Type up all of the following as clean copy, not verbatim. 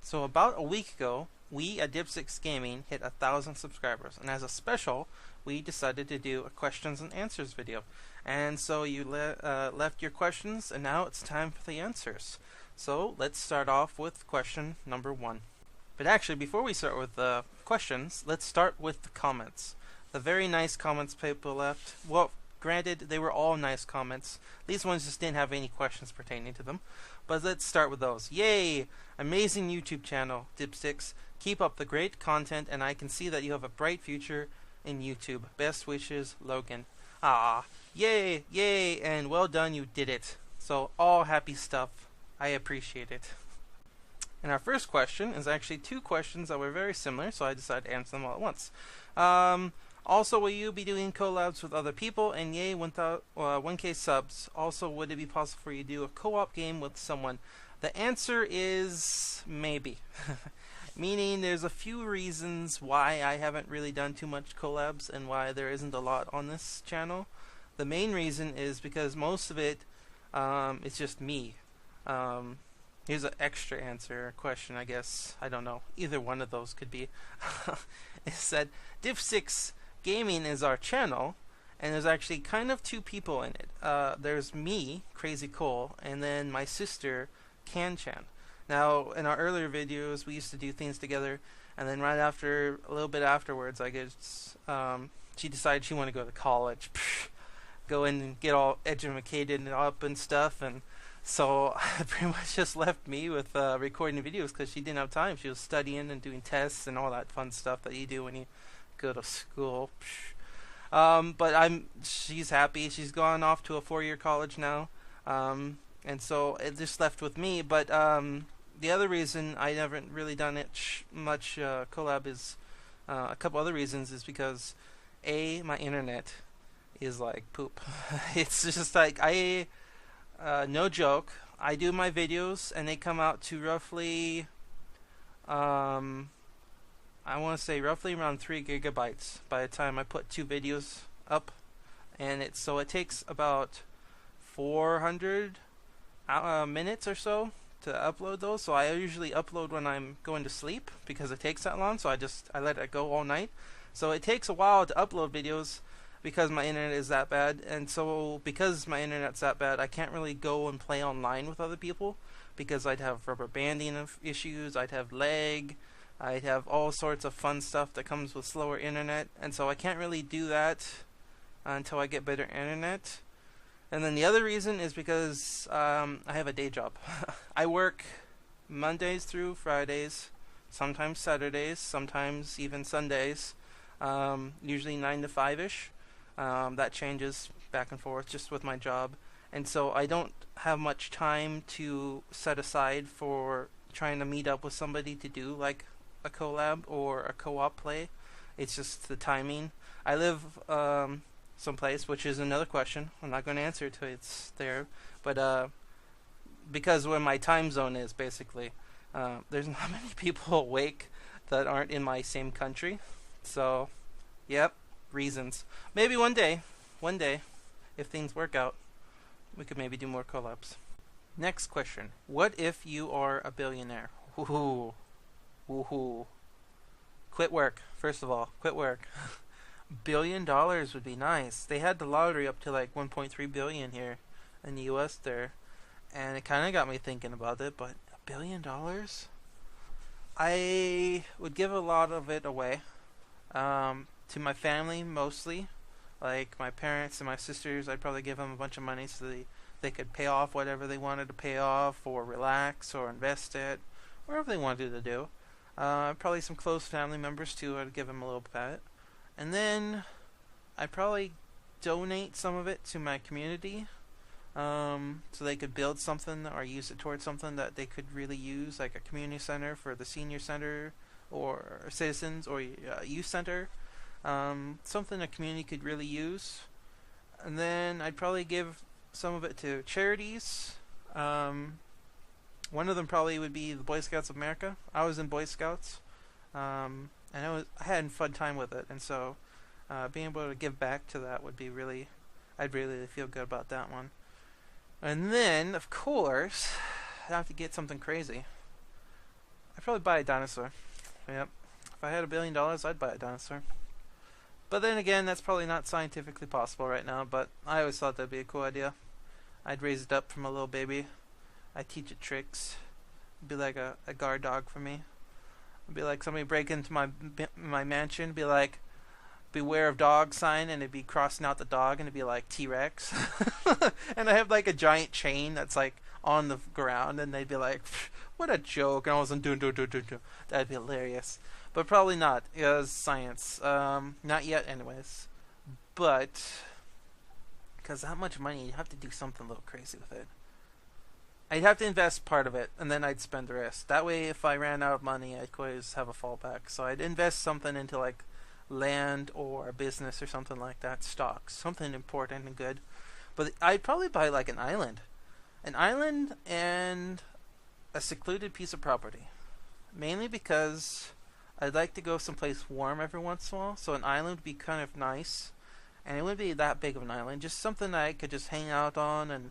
So about a week ago, we at Dip6 Gaming hit 1,000 subscribers, and as a special, we decided to do a questions and answers video. And so you left your questions, and now it's time for the answers. So let's start off with question number 1. But actually, before we start with the questions, let's start with the comments. The very nice comments people left. Well, granted, they were all nice comments. These ones just didn't have any questions pertaining to them. But let's start with those. Yay! Amazing YouTube channel, Dipsticks. Keep up the great content, and I can see that you have a bright future in YouTube. Best wishes, Logan. Ah, yay, yay, and well done, you did it. So, all happy stuff. I appreciate it. And our first question is actually two questions that were very similar, so I decided to answer them all at once. Also, will you be doing collabs with other people? And yay, 1K subs. Also, would it be possible for you to do a co-op game with someone? The answer is maybe. Meaning there's a few reasons why I haven't really done too much collabs and why there isn't a lot on this channel. The main reason is because most of it is just me. Here's an extra answer question, I guess. I don't know. Either one of those could be. It said, Div6 Gaming is our channel, and there's actually kind of two people in it. There's me, Crazy Cole, and then my sister, Can-chan. Now, in our earlier videos, we used to do things together, and then right after, a little bit afterwards, I guess, she decided she wanted to go to college. Go in and get all educated and up and stuff, and so pretty much just left me with recording videos because she didn't have time. She was studying and doing tests and all that fun stuff that you do when you go to school. But she's happy. She's gone off to a 4-year college now, and so it just left with me. But the other reason I haven't really done it much collab is a couple other reasons is because my internet is like poop. It's just like no joke, I do my videos and they come out to roughly I want to say roughly around 3 gigabytes by the time I put 2 videos up, and it takes about 400 minutes or so to upload those. So I usually upload when I'm going to sleep because it takes that long, so I let it go all night. So it takes a while to upload videos because my internet is that bad, and so because my internet's that bad, I can't really go and play online with other people because I'd have rubber banding issues, I'd have lag, I'd have all sorts of fun stuff that comes with slower internet, and so I can't really do that until I get better internet. And then the other reason is because I have a day job. I work Mondays through Fridays, sometimes Saturdays, sometimes even Sundays, usually 9 to 5-ish. That changes back and forth just with my job, and so I don't have much time to set aside for trying to meet up with somebody to do like a collab or a co-op play. It's just the timing. I live someplace, which is another question. I'm not going to answer it till it's there, but because where my time zone is, basically, there's not many people awake that aren't in my same country. So, yep. Reasons. Maybe one day, if things work out, we could maybe do more collabs. Next question. What if you are a billionaire? Woohoo. Woohoo. Quit work. First of all, quit work. $1 billion would be nice. They had the lottery up to like 1.3 billion here in the US there, and it kind of got me thinking about it, but $1 billion? I would give a lot of it away. To my family mostly, like my parents and my sisters. I'd probably give them a bunch of money so they could pay off whatever they wanted to pay off, or relax, or invest it, whatever they wanted to do. Probably some close family members too. I'd give them a little bit, and then I'd probably donate some of it to my community, so they could build something or use it towards something that they could really use, like a community center for the senior center, or citizens, or youth center. Something a community could really use. And then I'd probably give some of it to charities. One of them probably would be the Boy Scouts of America. I was in Boy Scouts, and I had a fun time with it, and so being able to give back to that would be I'd really feel good about that one. And then, of course, I'd have to get something crazy. I'd probably buy a dinosaur. Yep. If I had $1 billion, I'd buy a dinosaur. But then again, that's probably not scientifically possible right now, but I always thought that'd be a cool idea. I'd raise it up from a little baby. I'd teach it tricks. It'd be like a guard dog for me. It'd be like somebody break into my mansion, be like, beware of dog sign, and it'd be crossing out the dog, and it'd be like T-Rex. And I have like a giant chain that's like on the ground, and they'd be like, what a joke, and all of a sudden, do. That'd be hilarious. But probably not, because science. Not yet anyways. But, because that much money, you have to do something a little crazy with it. I'd have to invest part of it, and then I'd spend the rest. That way, if I ran out of money, I'd always have a fallback. So I'd invest something into like land or a business or something like that, stocks, something important and good. But I'd probably buy like an island and a secluded piece of property, mainly because I'd like to go someplace warm every once in a while. So an island would be kind of nice, and it wouldn't be that big of an island, just something that I could just hang out on and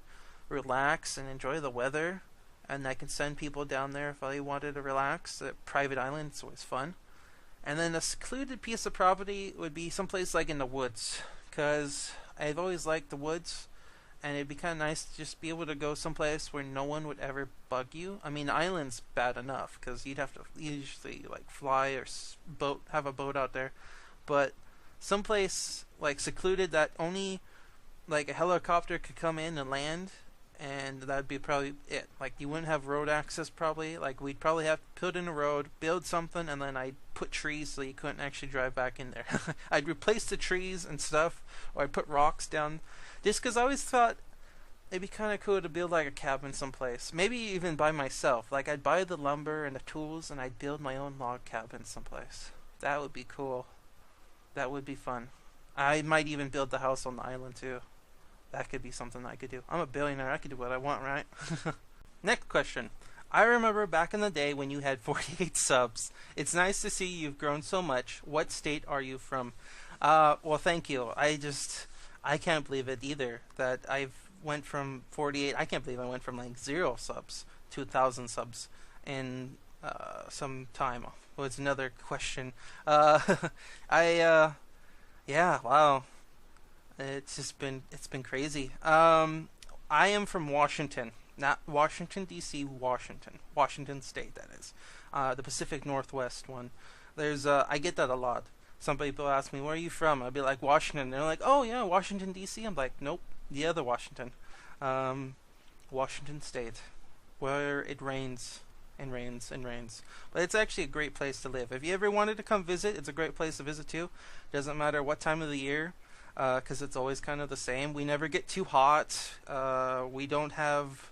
relax and enjoy the weather, and I can send people down there if I wanted to relax. A private island, it's always fun. And then a secluded piece of property would be someplace like in the woods, because I've always liked the woods, and it'd be kind of nice to just be able to go someplace where no one would ever bug you. I mean, island's bad enough, because you'd have to usually like fly or have a boat out there, but someplace like secluded that only like a helicopter could come in and land, and that'd be probably it. Like, you wouldn't have road access probably. Like, we'd probably have to put in a road, build something, and then I'd put trees so you couldn't actually drive back in there. I'd replace the trees and stuff, or I'd put rocks down. Just because I always thought it'd be kind of cool to build like a cabin someplace. Maybe even by myself. Like, I'd buy the lumber and the tools, and I'd build my own log cabin someplace. That would be cool. That would be fun. I might even build the house on the island too. That could be something I could do. I'm a billionaire. I could do what I want, right? Next question. I remember back in the day when you had 48 subs. It's nice to see you've grown so much. What state are you from? Well, thank you. I can't believe it either that I've went from 48. I can't believe I went from like 0 subs to 1,000 subs in some time. Well, it's another question. Yeah, wow. It's been crazy. I am from Washington, not Washington D.C., Washington State, that is, the Pacific Northwest one. I get that a lot. Some people ask me, where are you from? I'd be like, Washington. And they're like, oh yeah, Washington D.C. I'm like, nope, the other Washington, Washington State, where it rains and rains and rains. But it's actually a great place to live. If you ever wanted to come visit, it's a great place to visit too. Doesn't matter what time of the year. Because it's always kind of the same. We never get too hot. We don't have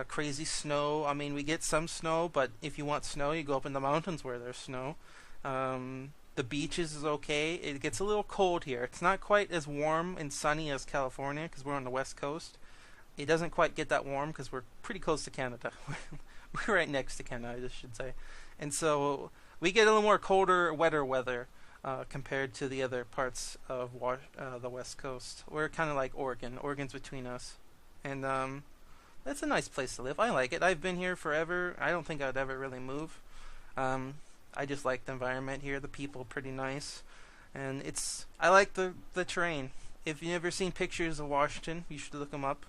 crazy snow. I mean, we get some snow, but if you want snow, you go up in the mountains where there's snow. The beaches is okay. It gets a little cold here. It's not quite as warm and sunny as California, because we're on the west coast. It doesn't quite get that warm because we're pretty close to Canada. We're right next to Canada, I should say. And so we get a little more colder, wetter weather. Compared to the other parts of the West Coast. We're kind of like Oregon. Oregon's between us. And it's a nice place to live. I like it. I've been here forever. I don't think I'd ever really move. I just like the environment here. The people are pretty nice. And I like the terrain. If you've never seen pictures of Washington, you should look them up.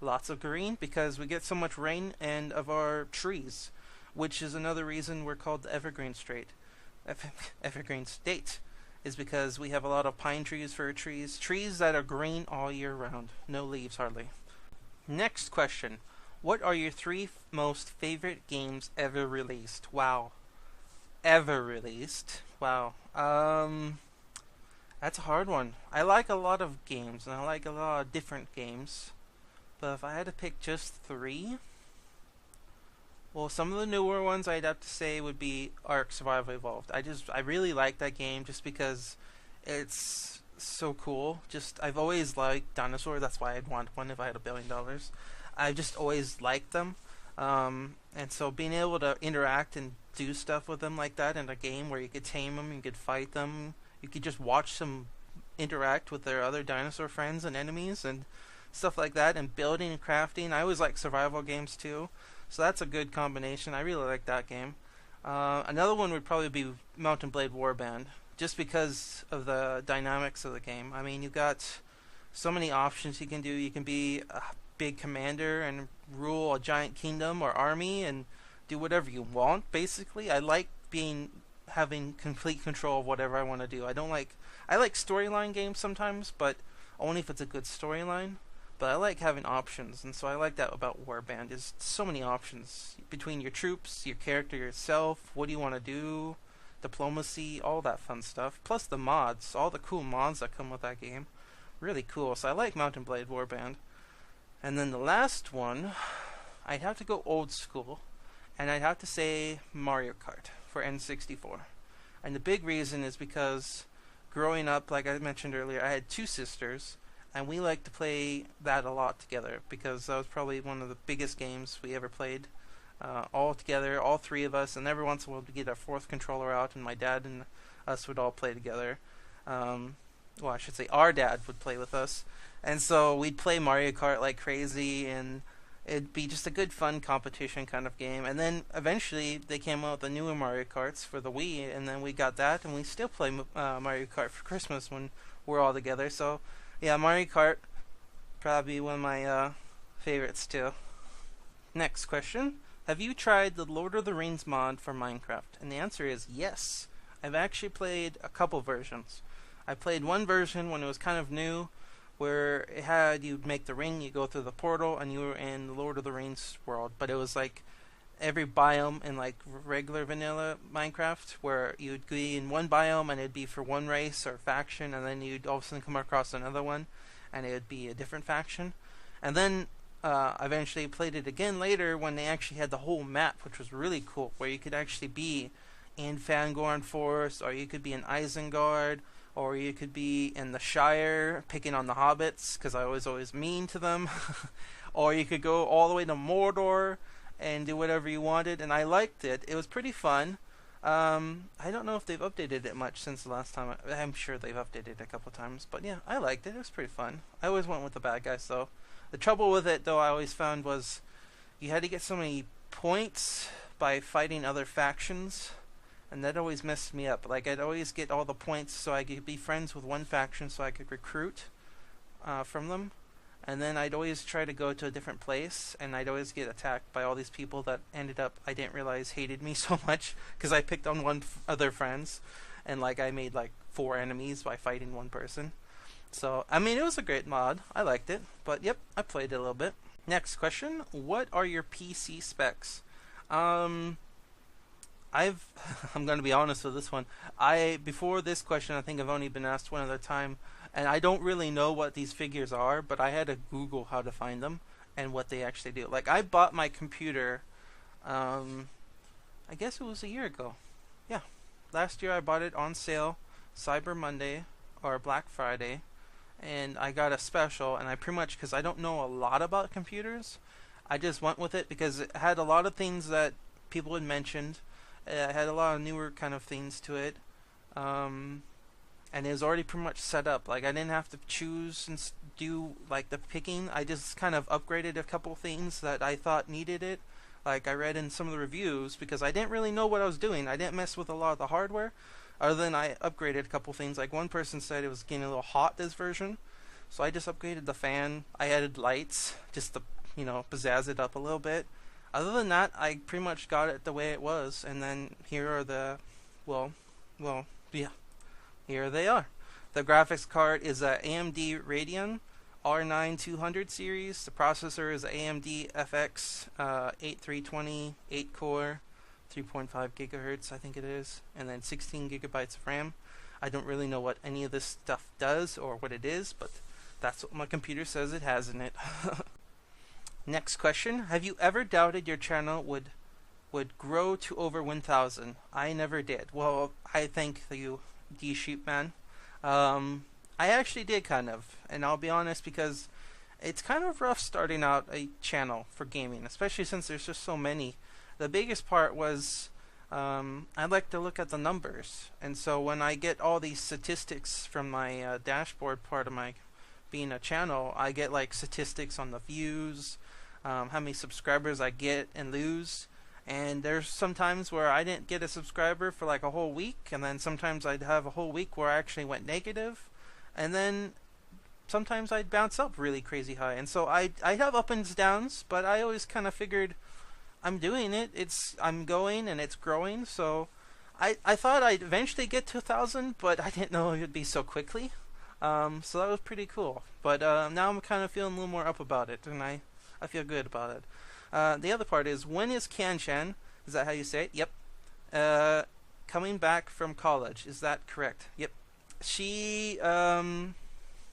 Lots of green, because we get so much rain and of our trees, which is another reason we're called the Evergreen State. Evergreen State is because we have a lot of pine trees, fir trees that are green all year round. No leaves hardly. Next question. What are your 3 most favorite games ever released? Wow. Ever released? Wow. That's a hard one. I like a lot of games, and I like a lot of different games. But if I had to pick just 3... Well, some of the newer ones I'd have to say would be Ark Survival Evolved. I really like that game just because it's so cool. I've always liked dinosaurs. That's why I'd want one if I had $1 billion. I've just always liked them. And so being able to interact and do stuff with them like that in a game where you could tame them, you could fight them, you could just watch them interact with their other dinosaur friends and enemies and stuff like that, and building and crafting. I always like survival games too. So that's a good combination. I really like that game. Another one would probably be Mountain Blade Warband, just because of the dynamics of the game. I mean, you've got so many options you can do. You can be a big commander and rule a giant kingdom or army and do whatever you want. Basically, I like having complete control of whatever I want to do. I like storyline games sometimes, but only if it's a good storyline. But I like having options, and so I like that about Warband. Is so many options between your troops, your character yourself. What do you want to do? Diplomacy, all that fun stuff. Plus the mods, all the cool mods that come with that game. Really cool. So I like Mountain Blade Warband. And then the last one, I'd have to go old school, and I'd have to say Mario Kart for N64. And the big reason is because growing up, like I mentioned earlier, I had two sisters, and we liked to play that a lot together because that was probably one of the biggest games we ever played. All together, all three of us, and every once in a while we'd get our fourth controller out, and my dad and us would all play together. Well, I should say our dad would play with us, and so we'd play Mario Kart like crazy, and it'd be just a good fun competition kind of game. And then eventually they came out with the newer Mario Karts for the Wii, and then we got that, and we still play Mario Kart for Christmas when we're all together. So yeah, Mario Kart, probably one of my favorites too. Next question. Have you tried the Lord of the Rings mod for Minecraft? And the answer is yes. I've actually played a couple versions. I played one version when it was kind of new, where it had you'd make the ring, you go through the portal, and you were in the Lord of the Rings world. But it was like every biome in like regular vanilla Minecraft, where you'd be in one biome and it'd be for one race or faction, and then you'd all of a sudden come across another one, and it would be a different faction. And then eventually played it again later when they actually had the whole map, which was really cool, where you could actually be in Fangorn Forest, or you could be in Isengard, or you could be in the Shire picking on the hobbits, because I was always mean to them. Or you could go all the way to Mordor and do whatever you wanted, and I liked it. It was pretty fun. I don't know if they've updated it much since the last time. I'm sure they've updated it a couple times, but yeah, I liked it. It was pretty fun. I always went with the bad guys, though. The trouble with it, though, I always found was you had to get so many points by fighting other factions, and that always messed me up. Like, I'd always get all the points so I could be friends with one faction so I could recruit from them, and then I'd always try to go to a different place, and I'd always get attacked by all these people that ended up, I didn't realize, hated me so much, because I picked on other friends, and like I made like 4 enemies by fighting one person. So, I mean, it was a great mod. I liked it. But, yep, I played it a little bit. Next question. What are your PC specs? I'm going to be honest with this one. Before this question, I think I've only been asked one other time, and I don't really know what these figures are, but I had to Google how to find them and what they actually do. Like, I bought my computer, I guess it was a year ago. Yeah. Last year I bought it on sale, Cyber Monday, or Black Friday. And I got a special, and I pretty much, because I don't know a lot about computers, I just went with it because it had a lot of things that people had mentioned. It had a lot of newer kind of things to it, and it was already pretty much set up. Like, I didn't have to choose and do like the picking. I just kind of upgraded a couple things that I thought needed it. Like, I read in some of the reviews because I didn't really know what I was doing. I didn't mess with a lot of the hardware. Other than I upgraded a couple things. Like, one person said it was getting a little hot, this version. So I just upgraded the fan. I added lights just to, pizzazz it up a little bit. Other than that, I pretty much got it the way it was. And then here are the, yeah, here they are. The graphics card is a AMD Radeon R9 200 series. The processor is AMD FX 8320 8-core. 3.5 gigahertz, I think it is, and then 16 gigabytes of RAM. I don't really know what any of this stuff does or what it is, but that's what my computer says it has in it. Next question. Have you ever doubted your channel would grow to over 1,000? I never did. Well, I thank you, D-Sheepman. I actually did kind of, and I'll be honest, because it's kind of rough starting out a channel for gaming, especially since there's just so many. The biggest part was I like to look at the numbers, and so when I get all these statistics from my dashboard part of my being a channel, I get like statistics on the views, how many subscribers I get and lose, And there's some times where I didn't get a subscriber for like a whole week, and then sometimes I'd have a whole week where I actually went negative, and then sometimes I'd bounce up really crazy high. And so I have up and downs, but I always kind of figured I'm doing it. I'm going and it's growing. So I thought I'd eventually get to 1,000, but I didn't know it would be so quickly. So that was pretty cool. But now I'm kind of feeling a little more up about it, and I feel good about it. The other part is, when is Kanchan? Is that how you say it? Yep. Coming back from college. Is that correct? Yep. She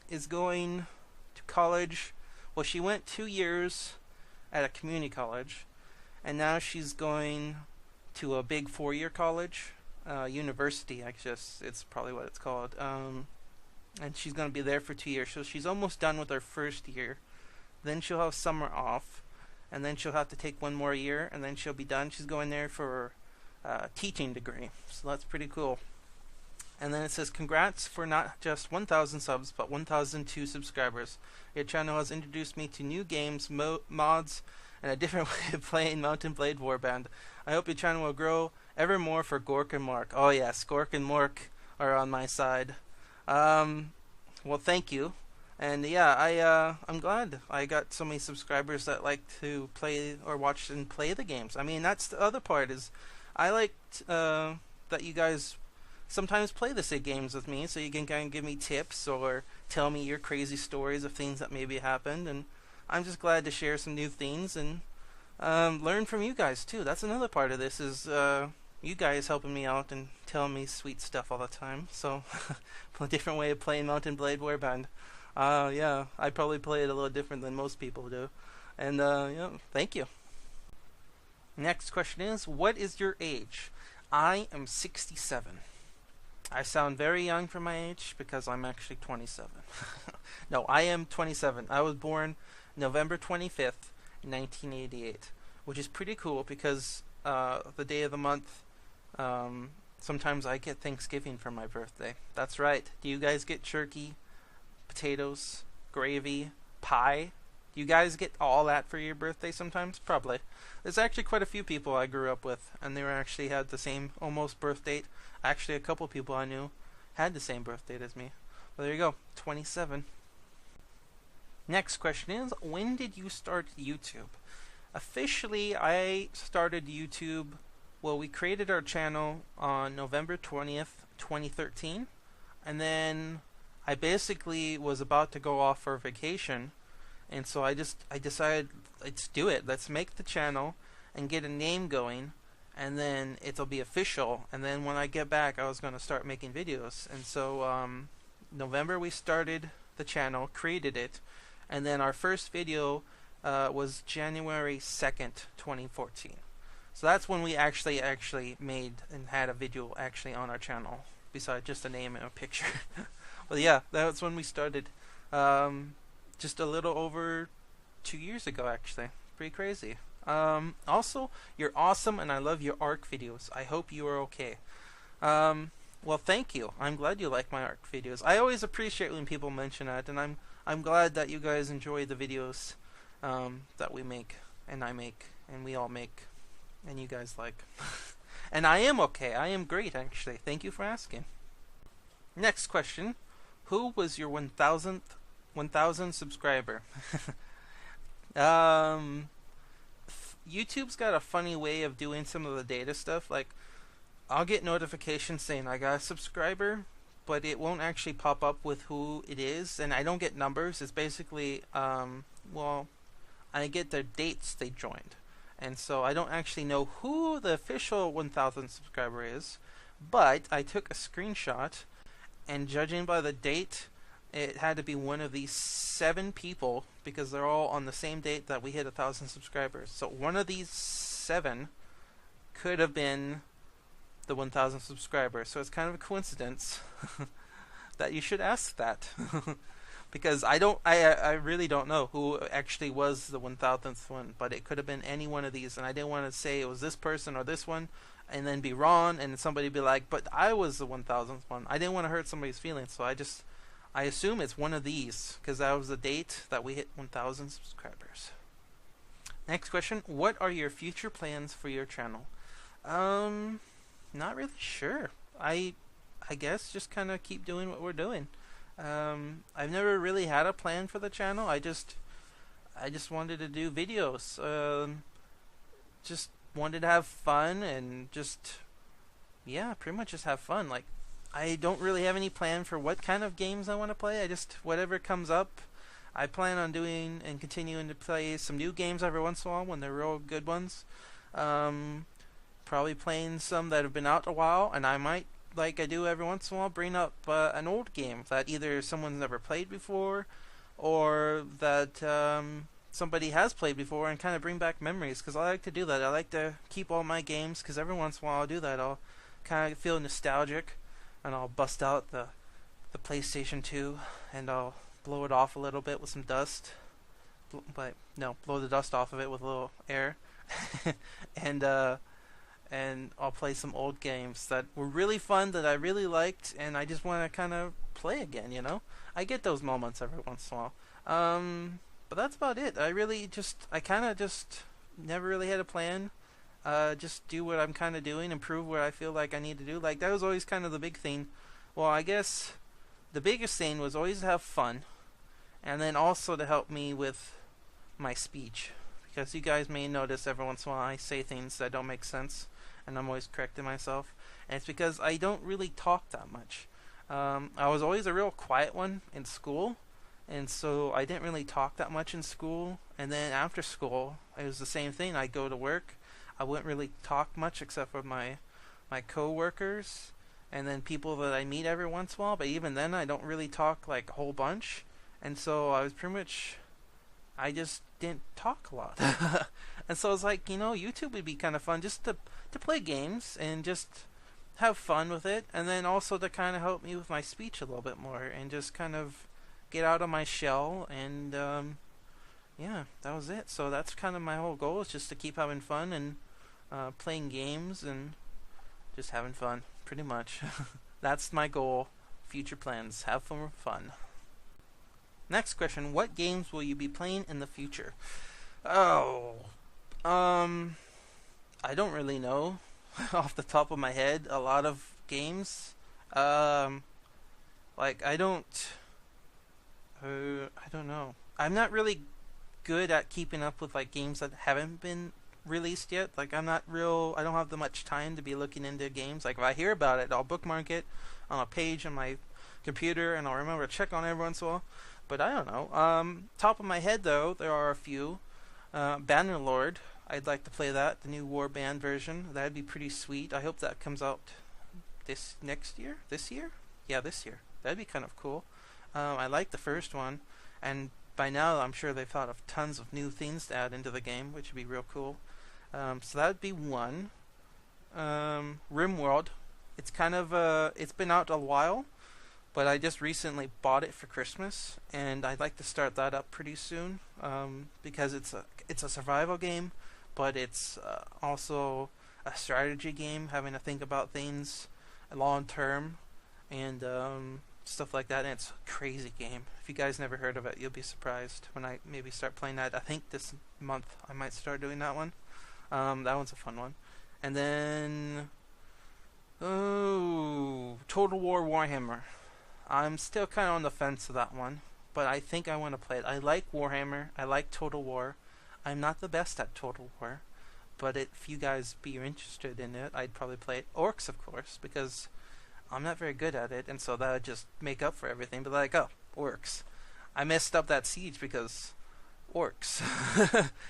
is going to college. Well, she went 2 years at a community college, and now she's going to a big 4-year college, university. I guess it's probably what it's called. And she's going to be there for 2 years. So she's almost done with her first year. Then she'll have summer off, and then she'll have to take 1 more year, and then she'll be done. She's going there for a teaching degree. So that's pretty cool. And then it says, congrats for not just 1,000 subs, but 1,002 subscribers. Your channel has introduced me to new games, mods, and a different way of playing Mountain Blade Warband. I hope your channel will grow ever more for Gork and Mark. Oh yes, Gork and Mark are on my side. Well, thank you. And yeah, I'm glad I got so many subscribers that like to play or watch and play the games. I mean, that's the other part, is I liked that you guys sometimes play the same games with me, so you can kind of give me tips or tell me your crazy stories of things that maybe happened. And I'm just glad to share some new things and learn from you guys too. That's another part of this, is you guys helping me out and telling me sweet stuff all the time. So a different way of playing Mountain Blade Warband. Yeah, I probably play it a little different than most people do. And yeah, thank you. Next question is, what is your age? I am 67. I sound very young for my age because I'm actually 27. No, I am 27. I was born November 25th, 1988, which is pretty cool because the day of the month, sometimes I get Thanksgiving for my birthday. That's right. Do you guys get turkey, potatoes, gravy, pie? Do you guys get all that for your birthday sometimes? Probably. There's actually quite a few people I grew up with, and they were actually had the same almost birth date. Actually, a couple people I knew had the same birth date as me. Well, there you go, 27. Next question is, when did you start YouTube? Officially, I started YouTube, well, we created our channel on November 20th, 2013, and then I basically was about to go off for vacation, and so I decided, let's do it. Let's make the channel and get a name going, and then it'll be official. And then when I get back, I was going to start making videos. And so November we started the channel, created it, and then our first video was January 2nd, 2014. So that's when we actually made and had a video actually on our channel, besides just a name and a picture. Well, yeah, that's when we started. Just a little over 2 years ago, actually. Pretty crazy. Also, you're awesome, and I love your ARC videos. I hope you are okay. Well, thank you. I'm glad you like my ARC videos. I always appreciate when people mention that, and I'm glad that you guys enjoy the videos that we make, and I make, and we all make, and you guys like. And I am okay. I am great, actually. Thank you for asking. Next question. Who was your 1,000 subscriber? YouTube's got a funny way of doing some of the data stuff. Like, I'll get notifications saying I got a subscriber, but it won't actually pop up with who it is, and I don't get numbers. It's basically, well, I get their dates they joined, and so I don't actually know who the official 1,000 subscriber is, but I took a screenshot, and judging by the date, it had to be one of these 7 people, because they're all on the same date that we hit 1,000 subscribers. So one of these 7 could have been the 1,000 subscribers. So it's kind of a coincidence that you should ask that. Because I really don't know who actually was the 1,000th one, but it could have been any one of these, and I didn't want to say it was this person or this one, and then be wrong, and somebody be like, but I was the 1,000th one. I didn't want to hurt somebody's feelings, so I assume it's one of these, because that was the date that we hit 1,000 subscribers. Next question: what are your future plans for your channel? Um, Not really sure. I guess just kind of keep doing what we're doing. I've never really had a plan for the channel. I just wanted to do videos. Just wanted to have fun and just yeah, pretty much just have fun. Like I don't really have any plan for what kind of games I want to play. I just whatever comes up. I plan on doing and continuing to play some new games every once in a while when they're real good ones. Um, Probably playing some that have been out a while, and I might, like I do every once in a while, bring up an old game that either someone's never played before or that somebody has played before and kind of bring back memories because I like to do that. I like to keep all my games because every once in a while I'll do that. I'll kind of feel nostalgic and I'll bust out the PlayStation 2 and I'll blow it off a little bit with some dust. But no, blow the dust off of it with a little air. and I'll play some old games that were really fun that I really liked, and I just want to kind of play again. I get those moments every once in a while. But that's about it. I kind of just never really had a plan. Just do what I'm kind of doing, improve what I feel like I need to do. Like that was always kind of the big thing. Well, I guess the biggest thing was always to have fun, and then also to help me with my speech. Because you guys may notice every once in a while I say things that don't make sense, and I'm always correcting myself. And it's because I don't really talk that much. I was always a real quiet one in school, and so I didn't really talk that much in school. And then after school, it was the same thing. I'd go to work. I wouldn't really talk much except for my co-workers and then people that I meet every once in a while. But even then, I don't really talk like a whole bunch. And so I was pretty much I just didn't talk a lot. And so I was like, YouTube would be kind of fun just to play games and just have fun with it. And then also to kind of help me with my speech a little bit more and just kind of get out of my shell. And yeah, that was it. So that's kind of my whole goal is just to keep having fun and playing games and just having fun, pretty much. That's my goal. Future plans. Have fun. Next question: what games will you be playing in the future? Oh, I don't really know off the top of my head. A lot of games. Like I don't know. I'm not really good at keeping up with like games that haven't been released yet. Like I don't have that much time to be looking into games. Like if I hear about it, I'll bookmark it on a page on my computer and I'll remember to check on it every once in a while. But I don't know. Top of my head though, there are a few. Bannerlord, I'd like to play that, the new Warband version. That'd be pretty sweet. I hope that comes out this year? Yeah, this year. That'd be kind of cool. I like the first one, and by now I'm sure they've thought of tons of new things to add into the game, which would be real cool. So that'd be one. RimWorld, it's been out a while, but I just recently bought it for Christmas, and I'd like to start that up pretty soon, because it's a survival game, but it's also a strategy game, having to think about things long term, and stuff like that. And it's a crazy game. If you guys never heard of it, you'll be surprised when I maybe start playing that. I think this month I might start doing that one. That one's a fun one. And then, Total War Warhammer. I'm still kind of on the fence of that one, but I think I want to play it. I like Warhammer. I like Total War. I'm not the best at Total War, but if you guys be interested in it, I'd probably play it. Orcs, of course, because I'm not very good at it, and so that would just make up for everything. But like, oh, orcs. I messed up that siege because orcs.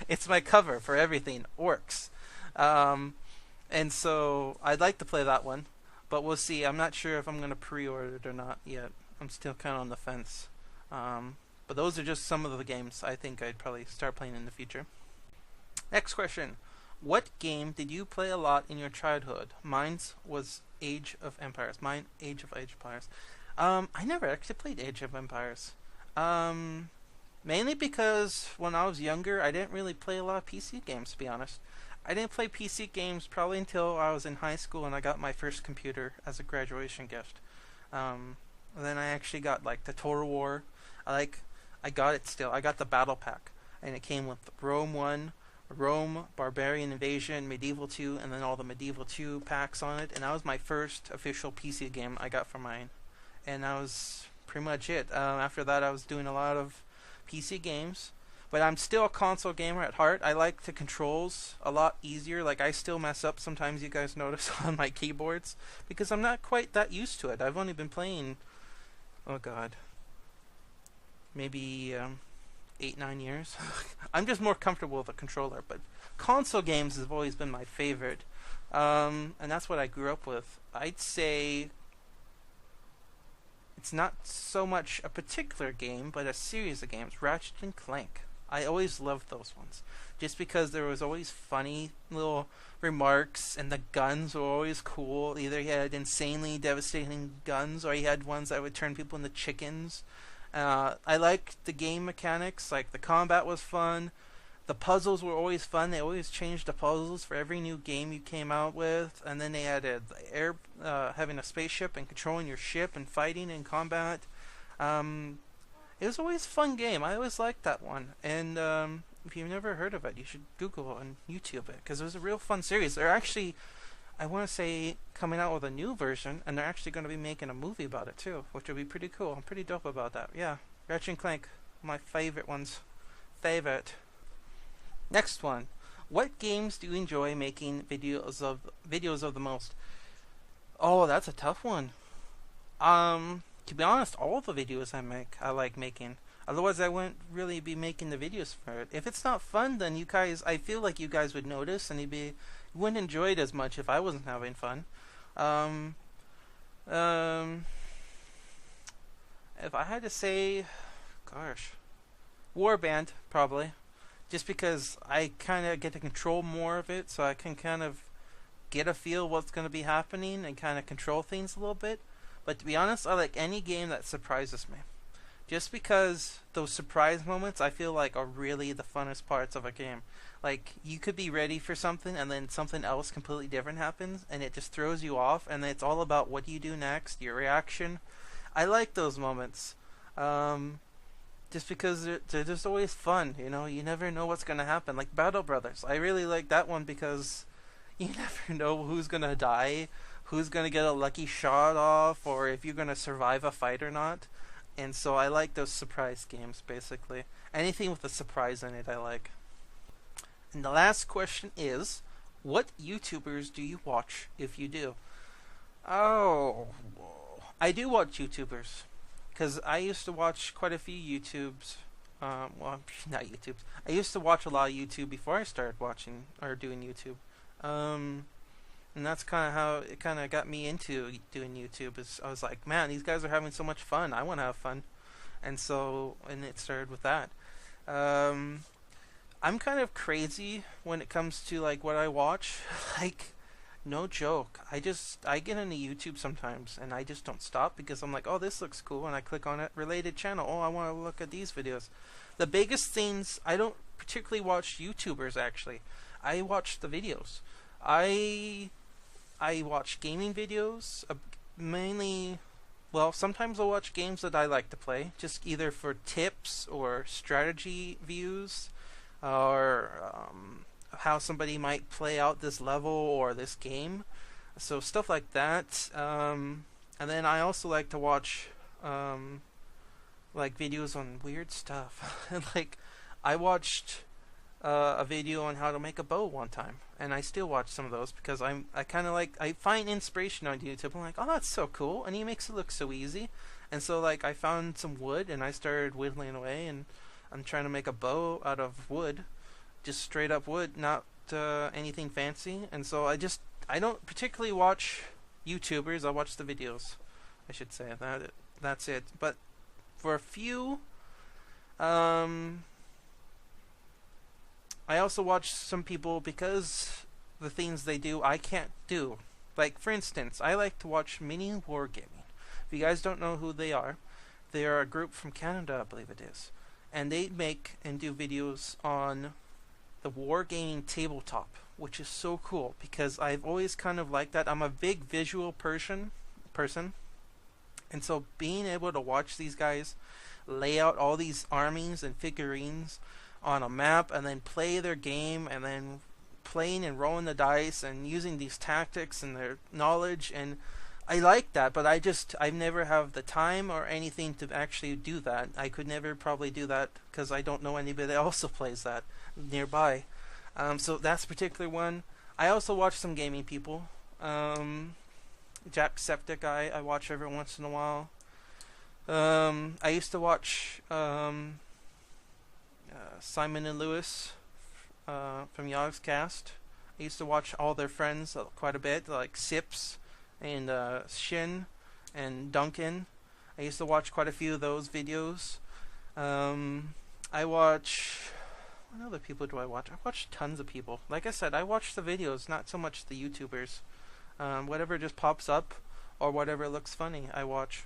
It's my cover for everything, orcs. And so I'd like to play that one, but we'll see. I'm not sure if I'm going to pre-order it or not yet. I'm still kind of on the fence. But those are just some of the games I think I'd probably start playing in the future. Next question. What game did you play a lot in your childhood? Mine was Age of Empires. Age of Empires. I never actually played Age of Empires. Mainly because when I was younger, I didn't really play a lot of PC games, to be honest. I didn't play PC games probably until I was in high school and I got my first computer as a graduation gift. Then I actually got like the Total War. I got it still. I got the Battle Pack, and it came with Rome 1, Rome, Barbarian Invasion, Medieval 2, and then all the Medieval 2 packs on it. And that was my first official PC game I got for mine. And that was pretty much it. After that, I was doing a lot of PC games. But I'm still a console gamer at heart. I like the controls a lot easier. Like, I still mess up sometimes, you guys notice, on my keyboards. Because I'm not quite that used to it. I've only been playing, oh god, maybe 8-9 years. I'm just more comfortable with a controller. But console games have always been my favorite. And that's what I grew up with. I'd say it's not so much a particular game, but a series of games. Ratchet and Clank. I always loved those ones. Just because there was always funny little remarks, and the guns were always cool. Either he had insanely devastating guns, or he had ones that would turn people into chickens. I liked the game mechanics. Like, the combat was fun. The puzzles were always fun. They always changed the puzzles for every new game you came out with. And then they added having a spaceship and controlling your ship and fighting in combat. It was always a fun game. I always liked that one. And if you've never heard of it, you should Google and YouTube it, because it was a real fun series. They're actually, I want to say, coming out with a new version, and they're actually going to be making a movie about it too, which would be pretty cool. I'm pretty dope about that. Yeah, Ratchet and Clank, my favorite ones. Favorite. Next one. What games do you enjoy making videos of the most? Oh, that's a tough one. To be honest, all the videos I make, I like making. Otherwise, I wouldn't really be making the videos for it. If it's not fun, then you guys, I feel like you guys would notice, and you wouldn't enjoy it as much if I wasn't having fun. If I had to say, gosh, Warband, probably. Just because I kind of get to control more of it, so I can kind of get a feel what's going to be happening and kind of control things a little bit. But to be honest, I like any game that surprises me. Just because those surprise moments, I feel like, are really the funnest parts of a game. Like, you could be ready for something, and then something else completely different happens, and it just throws you off, and it's all about what do you do next, your reaction. I like those moments. Just because they're just always fun, you know? You never know what's going to happen. Like Battle Brothers. I really like that one because you never know who's going to die, who's going to get a lucky shot off, or if you're going to survive a fight or not. And so I like those surprise games, basically. Anything with a surprise in it, I like. And the last question is, what YouTubers do you watch, if you do? Oh, I do watch YouTubers. Because I used to watch quite a few YouTubes. Well, not YouTubes. I used to watch a lot of YouTube before I started watching, or doing YouTube. And that's kind of how it kind of got me into doing YouTube. Is I was like, man, these guys are having so much fun. I want to have fun. And it started with that. I'm kind of crazy when it comes to like what I watch. Like, no joke. I get into YouTube sometimes and I just don't stop because I'm like, oh, this looks cool, and I click on it, related channel. Oh, I want to look at these videos. The biggest things, I don't particularly watch YouTubers actually. I watch the videos. I watch gaming videos, mainly. Well, sometimes I'll watch games that I like to play, just either for tips or strategy views, or how somebody might play out this level or this game. So stuff like that. And then I also like to watch like videos on weird stuff. Like, I watched a video on how to make a bow one time, and I still watch some of those because I kind of like, I find inspiration on YouTube. I'm like, oh, that's so cool, and he makes it look so easy. And so like, I found some wood and I started whittling away, and I'm trying to make a bow out of wood, just straight up wood, not anything fancy. And so I don't particularly watch YouTubers. I watch the videos, I should say. That's it. But for a few, I also watch some people because the things they do I can't do. Like, for instance, I like to watch Mini Wargaming. If you guys don't know who they are a group from Canada, I believe it is. And they make and do videos on the wargaming tabletop, which is so cool because I've always kind of liked that. I'm a big visual person. And so being able to watch these guys lay out all these armies and figurines on a map and then play their game and then playing and rolling the dice and using these tactics and their knowledge, and I like that, but I've never have the time or anything to actually do that. I could never probably do that because I don't know anybody that also plays that nearby. So that's a particular one. I also watch some gaming people. Jacksepticeye I watch every once in a while. I used to watch Simon and Lewis from Yogscast. I used to watch all their friends quite a bit, like Sips and Shin and Duncan. I used to watch quite a few of those videos. I watch... What other people do I watch? I watch tons of people. Like I said, I watch the videos, not so much the YouTubers. Whatever just pops up or whatever looks funny, I watch.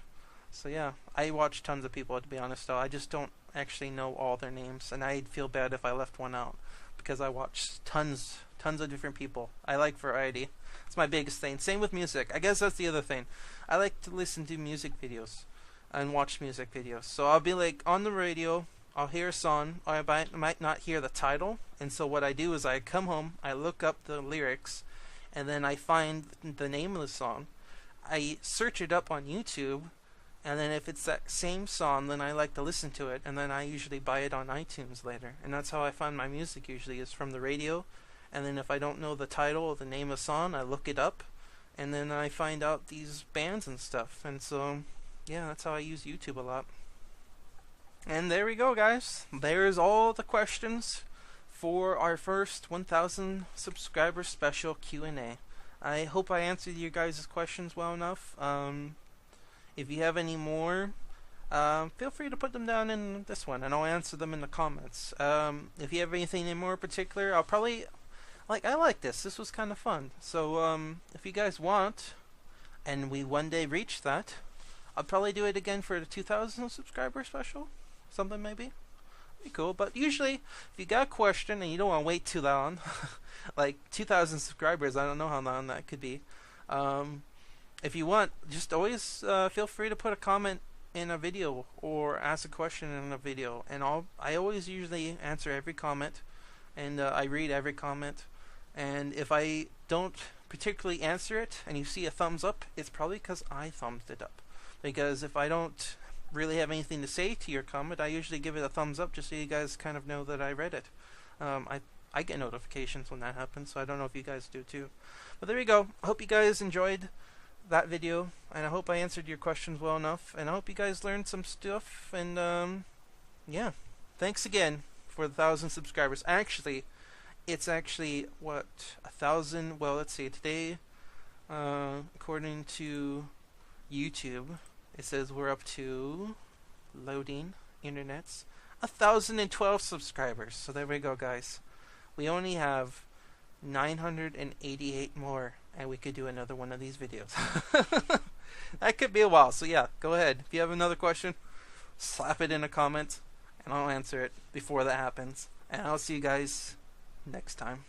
So yeah, I watch tons of people, to be honest though. I just don't actually know all their names, and I'd feel bad if I left one out because I watch tons of different people. I like variety. It's my biggest thing. Same with music. I guess that's the other thing. I like to listen to music videos and watch music videos. So I'll be like on the radio, I'll hear a song, or I might not hear the title, and so what I do is I come home, I look up the lyrics, and then I find the name of the song. I search it up on YouTube, and then if it's that same song, then I like to listen to it, and then I usually buy it on iTunes later. And that's how I find my music usually, is from the radio, and then if I don't know the title or the name of the song, I look it up, and then I find out these bands and stuff. And so, yeah, that's how I use YouTube a lot. And there we go, guys. There's all the questions for our first 1,000 subscriber special Q&A. I hope I answered you guys' questions well enough. If you have any more, feel free to put them down in this one, and I'll answer them in the comments. If you have anything in more particular, I'll probably... I like this. This was kind of fun. So, if you guys want, and we one day reach that, I'll probably do it again for the 2,000 subscriber special. Something maybe. Be cool. But usually, if you got a question and you don't want to wait too long, like 2,000 subscribers, I don't know how long that could be. If you want, just always feel free to put a comment in a video or ask a question in a video, and I always usually answer every comment, and I read every comment. And if I don't particularly answer it and you see a thumbs up, it's probably because I thumbs it up. Because if I don't really have anything to say to your comment, I usually give it a thumbs up just so you guys kind of know that I read it. I get notifications when that happens, so I don't know if you guys do too. But there you go. I hope you guys enjoyed that video, and I hope I answered your questions well enough, and I hope you guys learned some stuff. And yeah, thanks again for the 1,000 subscribers. Actually, it's actually what, 1,000? Well, let's see. Today, according to YouTube, it says we're up to loading internets 1,012 subscribers. So there we go, guys. We only have 988 more, and we could do another one of these videos. That could be a while. So yeah, go ahead. If you have another question, slap it in a comment, and I'll answer it before that happens. And I'll see you guys next time.